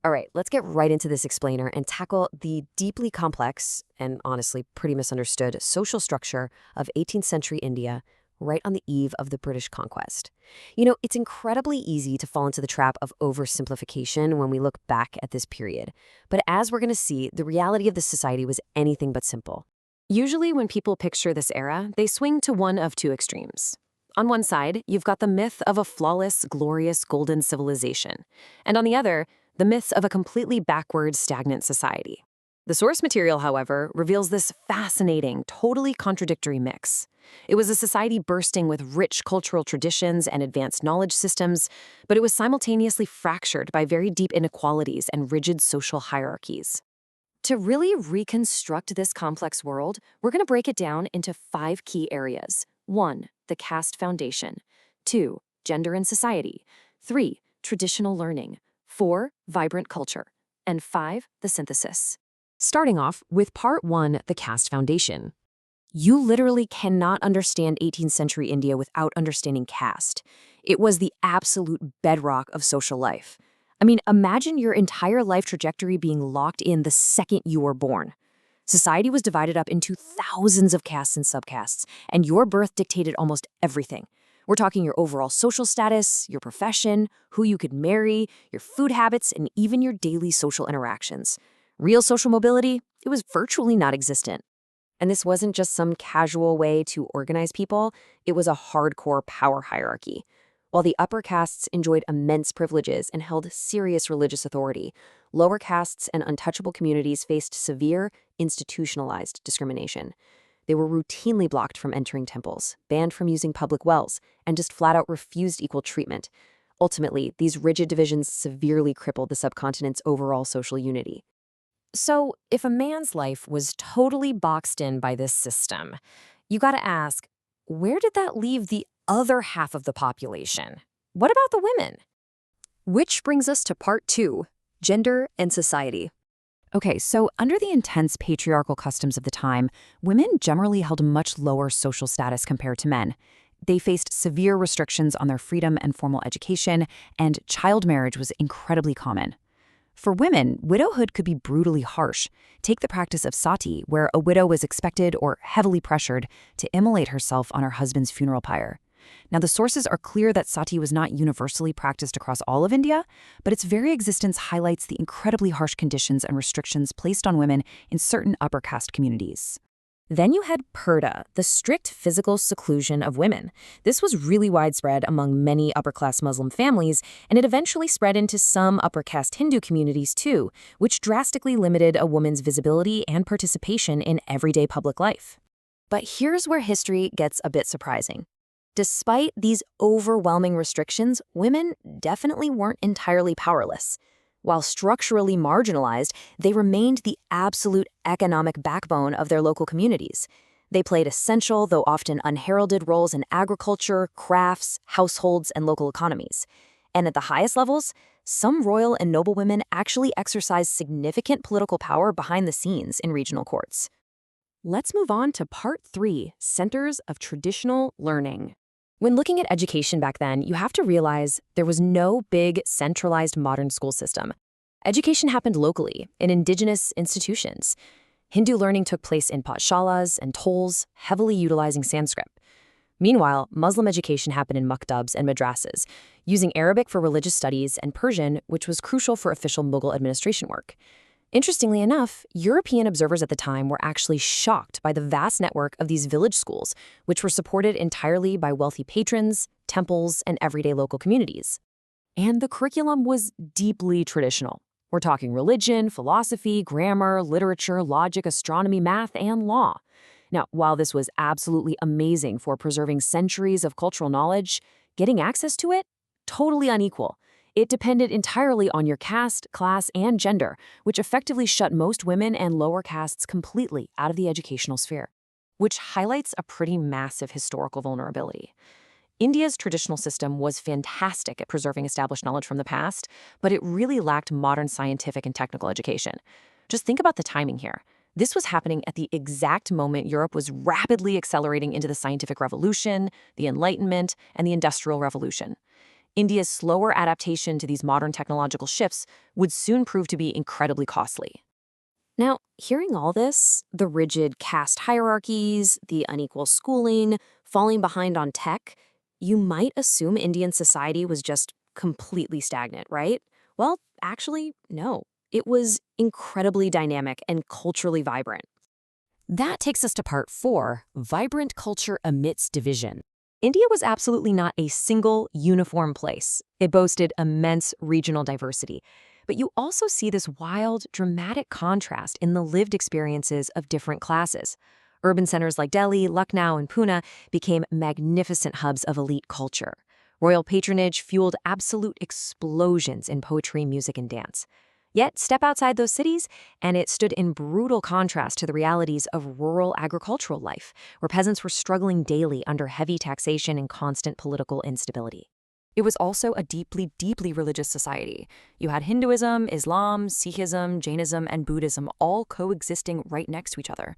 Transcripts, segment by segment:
All right, let's get right into this explainer and tackle the deeply complex and honestly pretty misunderstood social structure of 18th century India right on the eve of the British conquest. It's incredibly easy to fall into the trap of oversimplification when we look back at this period. But as we're going to see, the reality of this society was anything but simple. Usually when people picture this era, they swing to one of two extremes. On one side, you've got the myth of a flawless, glorious, golden civilization. And on the other, the myths of a completely backward, stagnant society. The source material, however, reveals this fascinating, totally contradictory mix. It was a society bursting with rich cultural traditions and advanced knowledge systems, but it was simultaneously fractured by very deep inequalities and rigid social hierarchies. To really reconstruct this complex world, we're going to break it down into 5 key areas. 1. The caste foundation. 2. Gender and society. 3. Traditional learning. 4. Vibrant culture. And 5. The synthesis. Starting off with part 1, the caste foundation. You literally cannot understand 18th century India without understanding caste. It was the absolute bedrock of social life. I mean, imagine your entire life trajectory being locked in the second you were born. Society was divided up into thousands of castes and subcastes, and your birth dictated almost everything. We're talking your overall social status, your profession, who you could marry, your food habits, and even your daily social interactions. Real social mobility, it was virtually non-existent. And this wasn't just some casual way to organize people, it was a hardcore power hierarchy. While the upper castes enjoyed immense privileges and held serious religious authority, lower castes and untouchable communities faced severe, institutionalized discrimination. They were routinely blocked from entering temples, banned from using public wells, and just flat-out refused equal treatment. Ultimately, these rigid divisions severely crippled the subcontinent's overall social unity. So, if a man's life was totally boxed in by this system, you gotta ask, where did that leave the other half of the population? What about the women? Which brings us to part 2, gender and society. Okay, so under the intense patriarchal customs of the time, women generally held much lower social status compared to men. They faced severe restrictions on their freedom and formal education, and child marriage was incredibly common. For women, widowhood could be brutally harsh. Take the practice of sati, where a widow was expected or heavily pressured to immolate herself on her husband's funeral pyre. Now, the sources are clear that sati was not universally practiced across all of India, but its very existence highlights the incredibly harsh conditions and restrictions placed on women in certain upper caste communities. Then you had purdah, the strict physical seclusion of women. This was really widespread among many upper-class Muslim families, and it eventually spread into some upper-caste Hindu communities too, which drastically limited a woman's visibility and participation in everyday public life. But here's where history gets a bit surprising. Despite these overwhelming restrictions, women definitely weren't entirely powerless. While structurally marginalized, they remained the absolute economic backbone of their local communities. They played essential, though often unheralded, roles in agriculture, crafts, households, and local economies. And at the highest levels, some royal and noblewomen actually exercised significant political power behind the scenes in regional courts. Let's move on to part 3, centers of traditional learning. When looking at education back then, you have to realize there was no big, centralized modern school system. Education happened locally, in indigenous institutions. Hindu learning took place in pathshalas and tolls, heavily utilizing Sanskrit. Meanwhile, Muslim education happened in maktabs and madrasas, using Arabic for religious studies and Persian, which was crucial for official Mughal administration work. Interestingly enough, European observers at the time were actually shocked by the vast network of these village schools, which were supported entirely by wealthy patrons, temples, and everyday local communities. And the curriculum was deeply traditional. We're talking religion, philosophy, grammar, literature, logic, astronomy, math, and law. Now, while this was absolutely amazing for preserving centuries of cultural knowledge, getting access to it, totally unequal. It depended entirely on your caste, class, and gender, which effectively shut most women and lower castes completely out of the educational sphere, which highlights a pretty massive historical vulnerability. India's traditional system was fantastic at preserving established knowledge from the past, but it really lacked modern scientific and technical education. Just think about the timing here. This was happening at the exact moment Europe was rapidly accelerating into the scientific revolution, the Enlightenment, and the Industrial Revolution. India's slower adaptation to these modern technological shifts would soon prove to be incredibly costly. Now, hearing all this, the rigid caste hierarchies, the unequal schooling, falling behind on tech, you might assume Indian society was just completely stagnant, right? Well, actually, no. It was incredibly dynamic and culturally vibrant. That takes us to part 4, vibrant culture amidst division. India was absolutely not a single, uniform place. It boasted immense regional diversity. But you also see this wild, dramatic contrast in the lived experiences of different classes. Urban centers like Delhi, Lucknow, and Pune became magnificent hubs of elite culture. Royal patronage fueled absolute explosions in poetry, music, and dance. Yet, step outside those cities, and it stood in brutal contrast to the realities of rural agricultural life, where peasants were struggling daily under heavy taxation and constant political instability. It was also a deeply, deeply religious society. You had Hinduism, Islam, Sikhism, Jainism, and Buddhism all coexisting right next to each other.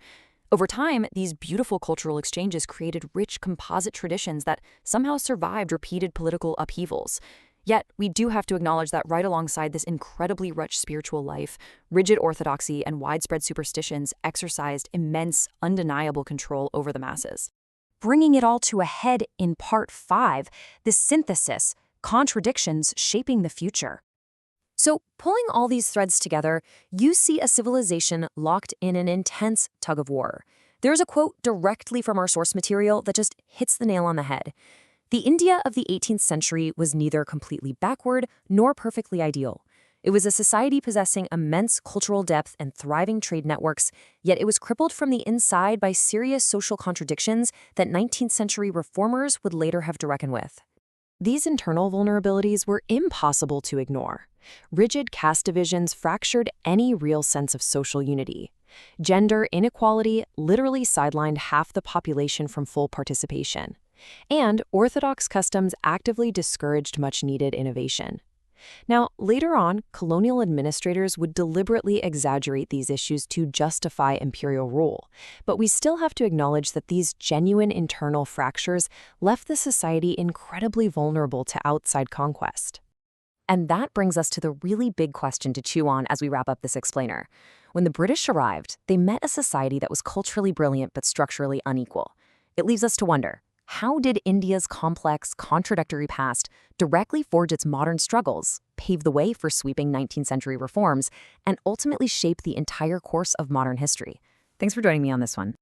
Over time, these beautiful cultural exchanges created rich composite traditions that somehow survived repeated political upheavals. Yet, we do have to acknowledge that right alongside this incredibly rich spiritual life, rigid orthodoxy and widespread superstitions exercised immense, undeniable control over the masses. Bringing it all to a head in part 5, the synthesis, contradictions shaping the future. So, pulling all these threads together, you see a civilization locked in an intense tug-of-war. There's a quote directly from our source material that just hits the nail on the head. The India of the 18th century was neither completely backward nor perfectly ideal. It was a society possessing immense cultural depth and thriving trade networks, yet it was crippled from the inside by serious social contradictions that 19th century reformers would later have to reckon with. These internal vulnerabilities were impossible to ignore. Rigid caste divisions fractured any real sense of social unity. Gender inequality literally sidelined half the population from full participation. And orthodox customs actively discouraged much-needed innovation. Now, later on, colonial administrators would deliberately exaggerate these issues to justify imperial rule, but we still have to acknowledge that these genuine internal fractures left the society incredibly vulnerable to outside conquest. And that brings us to the really big question to chew on as we wrap up this explainer. When the British arrived, they met a society that was culturally brilliant but structurally unequal. It leaves us to wonder, how did India's complex, contradictory past directly forge its modern struggles, pave the way for sweeping 19th century reforms, and ultimately shape the entire course of modern history? Thanks for joining me on this one.